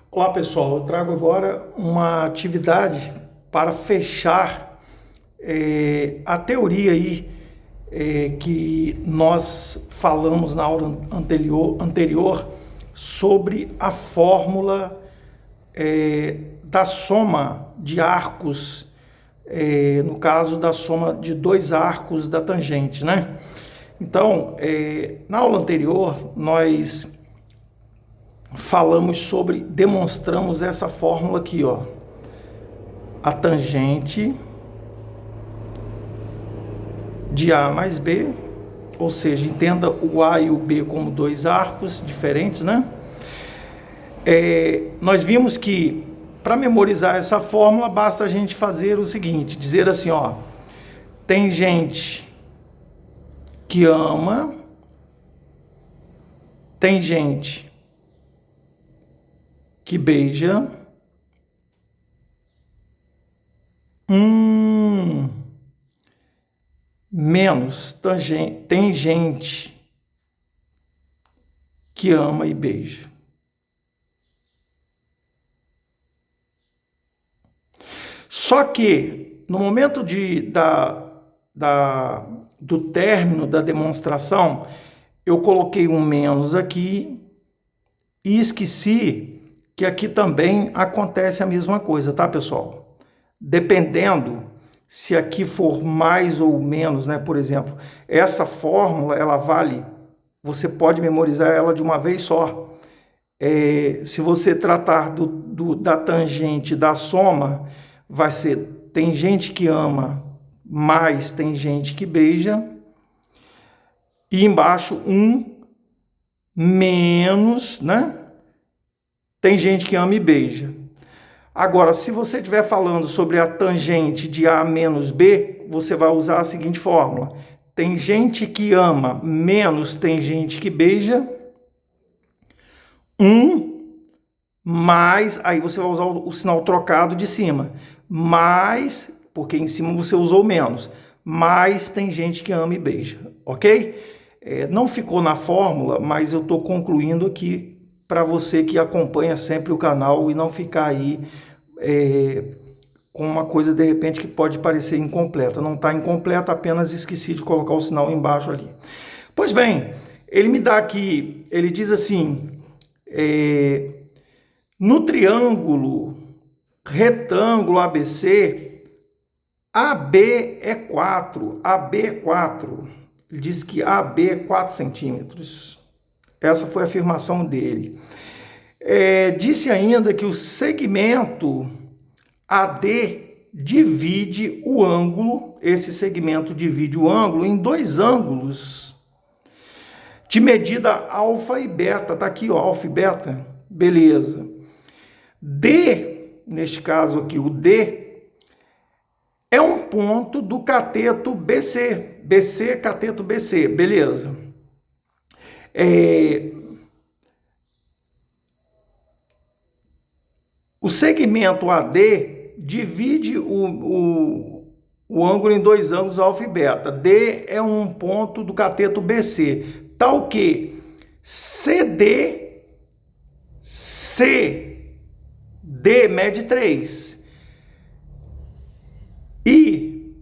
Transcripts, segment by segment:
Olá pessoal, eu trago agora uma atividade para fechar a teoria aí que nós falamos na aula anterior sobre a fórmula da soma de arcos, no caso da soma de dois arcos da tangente, né? Então, na aula anterior nós demonstramos essa fórmula aqui, ó. A tangente de A mais B, ou seja, entenda o A e o B como dois arcos diferentes, né? Nós vimos que para memorizar essa fórmula basta a gente fazer o seguinte, dizer assim, ó, tem gente que ama, tem gente que beija, menos tem gente que ama e beija. Só que no momento do término da demonstração, eu coloquei um menos aqui e esqueci que aqui também acontece a mesma coisa, tá, pessoal? Dependendo se aqui for mais ou menos, né? Por exemplo, essa fórmula, ela vale, você pode memorizar ela de uma vez só. Se você tratar da tangente da soma, vai ser, tem gente que ama, mais tem gente que beija, e embaixo menos, né? Tem gente que ama e beija. Agora, se você estiver falando sobre a tangente de A menos B, você vai usar a seguinte fórmula. Tem gente que ama, menos tem gente que beija. Mais, aí você vai usar o sinal trocado de cima. Mais, porque em cima você usou menos. Mais tem gente que ama e beija, ok? Não ficou na fórmula, mas eu estou concluindo aqui para você que acompanha sempre o canal e não ficar aí com uma coisa de repente que pode parecer incompleta. Não está incompleta, apenas esqueci de colocar o sinal embaixo ali. Pois bem, ele me dá aqui, ele diz assim, no triângulo retângulo ABC, AB é 4, AB é 4. Ele diz que AB é 4 centímetros. Essa foi a afirmação dele. Disse ainda que o segmento AD divide o ângulo, esse segmento divide o ângulo em dois ângulos de medida alfa e beta. Tá aqui, ó, alfa e beta. Beleza. D, neste caso aqui, o D, é um ponto do cateto BC. BC, cateto BC. Beleza. O segmento AD divide o ângulo em dois ângulos alfa e beta. D é um ponto do cateto BC. Tal que CD mede 3. E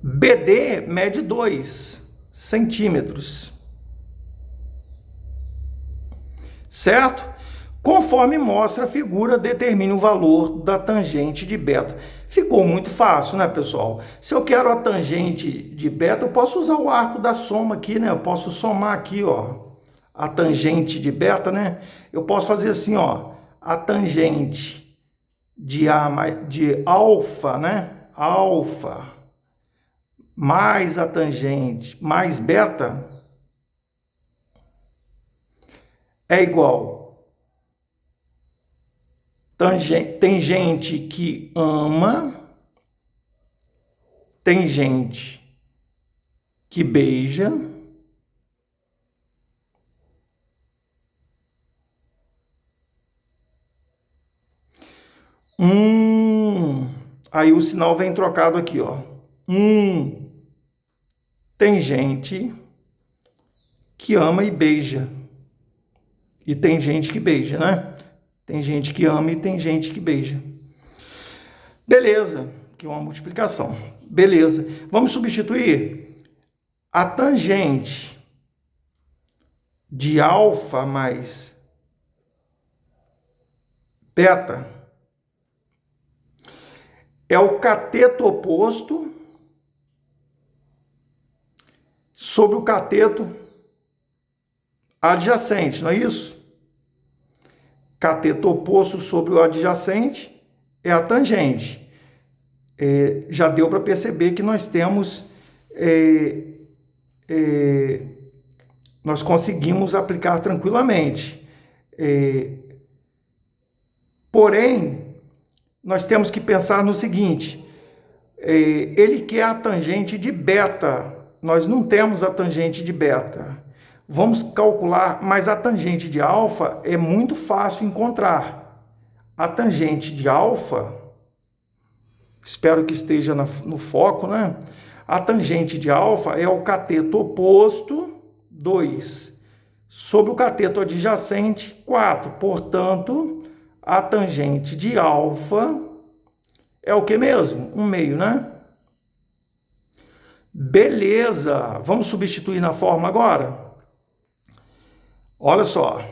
BD mede 2 centímetros. Certo? Conforme mostra a figura, determine o valor da tangente de beta. Ficou muito fácil, né, pessoal? Se eu quero a tangente de beta, eu posso usar o arco da soma aqui, né? Eu posso somar aqui, ó, a tangente de beta, né? Eu posso fazer assim, ó, a tangente de alfa, né? Alfa mais a tangente mais beta é igual. Tem gente que ama, tem gente que beija, aí o sinal vem trocado aqui, ó. Tem gente que ama e beija. E tem gente que beija, né? Tem gente que ama e tem gente que beija. Beleza, que é uma multiplicação. Beleza. Vamos substituir a tangente de alfa mais beta é o cateto oposto sobre o cateto adjacente, não é isso? Cateto oposto sobre o adjacente é a tangente. Já deu para perceber que nós temos... nós conseguimos aplicar tranquilamente. Porém, nós temos que pensar no seguinte, ele quer a tangente de beta, nós não temos a tangente de beta. Vamos calcular, mas a tangente de alfa é muito fácil encontrar. A tangente de alfa, espero que esteja no foco, né? A tangente de alfa é o cateto oposto, 2, sobre o cateto adjacente, 4. Portanto, a tangente de alfa é o que mesmo? 1/2, né? Beleza! Vamos substituir na forma agora? Olha só.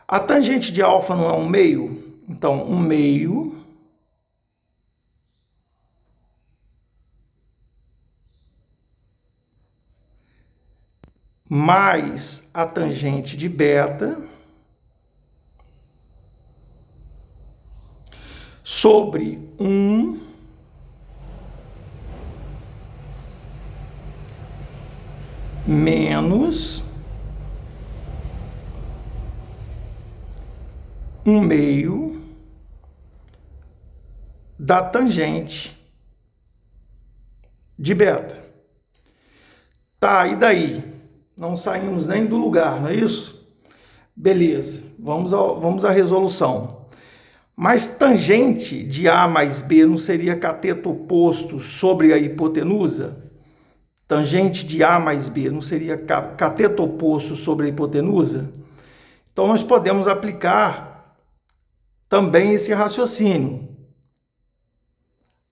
A tangente de alfa não é 1/2? Então, 1/2 mais a tangente de beta sobre 1 menos 1/2 da tangente de beta. Tá, e daí? Não saímos nem do lugar, não é isso? Beleza, vamos à resolução. Mas tangente de A mais B não seria cateto oposto sobre a hipotenusa? Tangente de A mais B não seria cateto oposto sobre a hipotenusa? Então, nós podemos aplicar também esse raciocínio.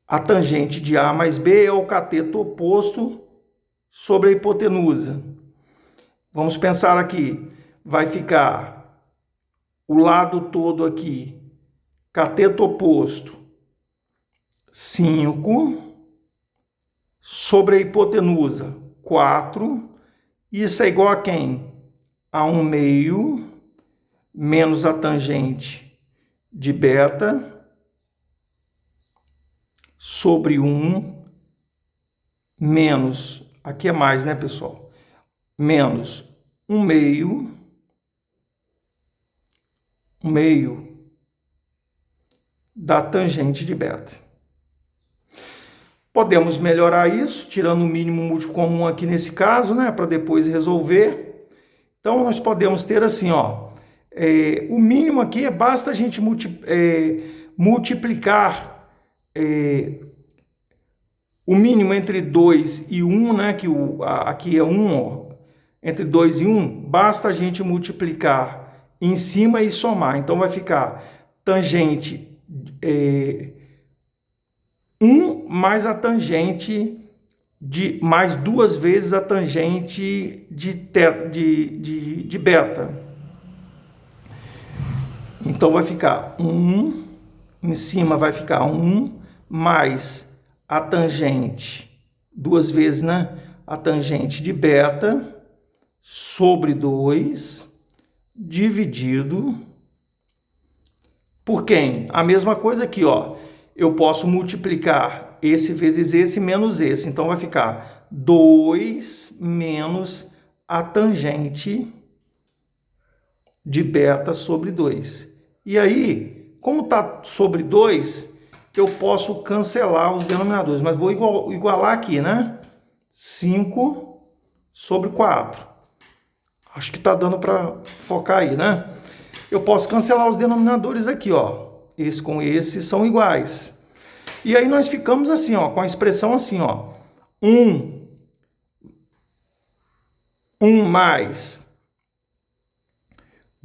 A tangente de A mais B é o cateto oposto sobre a hipotenusa. Vamos pensar aqui. Vai ficar o lado todo aqui, cateto oposto, 5, sobre a hipotenusa, 4. Isso é igual a quem? A 1/2 menos a tangente de beta sobre 1 menos, aqui é mais, né, pessoal? Menos 1/2 da tangente de beta. Podemos melhorar isso, tirando o mínimo múltiplo comum aqui nesse caso, né, para depois resolver. Então, nós podemos ter assim, ó, o mínimo aqui basta a gente multiplicar o mínimo entre 2 e 1, né, que aqui é 1, ó, entre 2 e 1, basta a gente multiplicar em cima e somar. Então, vai ficar tangente 1 mais a tangente de mais 2 vezes a tangente de beta. Então, vai ficar 1, em cima vai ficar 1, mais a tangente, 2 vezes, né? A tangente de beta sobre 2, dividido por quem? A mesma coisa aqui, ó. Eu posso multiplicar esse vezes esse menos esse. Então, vai ficar 2 menos a tangente de beta sobre 2. E aí, como está sobre 2, eu posso cancelar os denominadores. Mas vou igualar aqui, né? 5 sobre 4. Acho que está dando para focar aí, né? Eu posso cancelar os denominadores aqui, ó. Esse com esse são iguais. E aí nós ficamos assim, ó, com a expressão assim, ó. 1 mais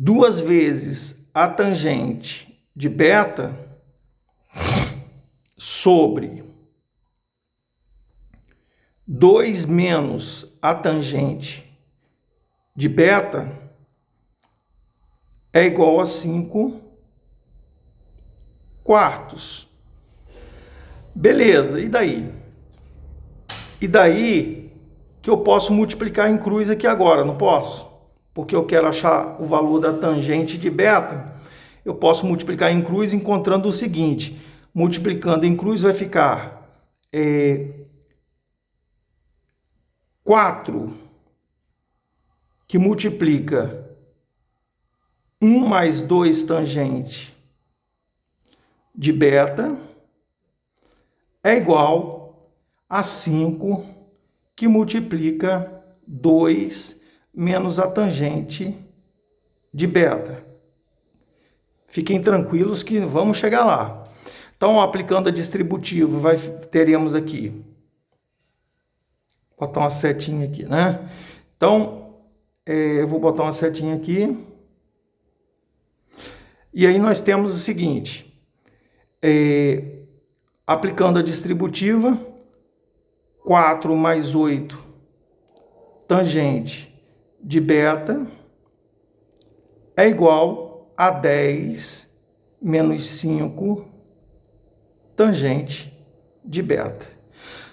2 vezes a tangente de beta sobre 2 menos a tangente de beta é igual a 5 quartos. Beleza, e daí? E daí que eu posso multiplicar em cruz aqui agora, não posso? Porque eu quero achar o valor da tangente de beta, eu posso multiplicar em cruz encontrando o seguinte, multiplicando em cruz vai ficar 4, que multiplica 1 mais 2 tangente de beta, é igual a 5, que multiplica 2 menos a tangente de beta. Fiquem tranquilos que vamos chegar lá. Então, aplicando a distributiva, teremos aqui, vou botar uma setinha aqui, né? Então, eu vou botar uma setinha aqui. E aí nós temos o seguinte, aplicando a distributiva, 4 mais 8 tangente de beta é igual a 10 menos 5 tangente de beta.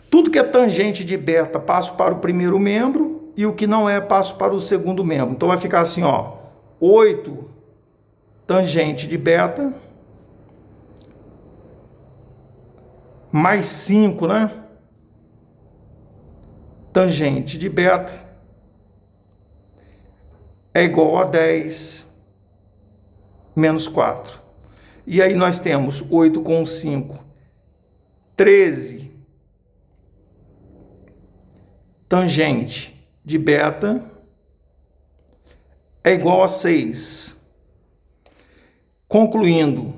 Tudo que é tangente de beta passo para o primeiro membro e o que não é passo para o segundo membro. Então vai ficar assim, ó, 8 tangente de beta mais 5, né? Tangente de beta é igual a 10 menos 4. E aí nós temos 8 com 5, 13 tangente de beta é igual a 6. Concluindo,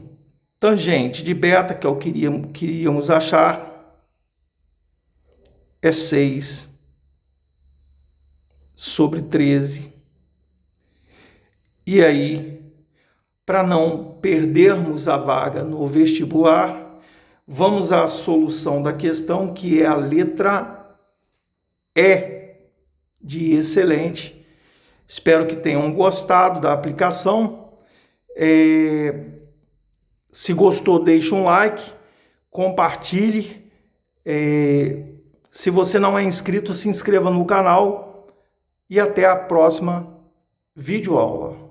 tangente de beta, que é o que queríamos achar, é 6 sobre 13. E aí, para não perdermos a vaga no vestibular, vamos à solução da questão, que é a letra E de excelente. Espero que tenham gostado da aplicação. Se gostou, deixe um like, compartilhe. Se você não é inscrito, se inscreva no canal e até a próxima videoaula.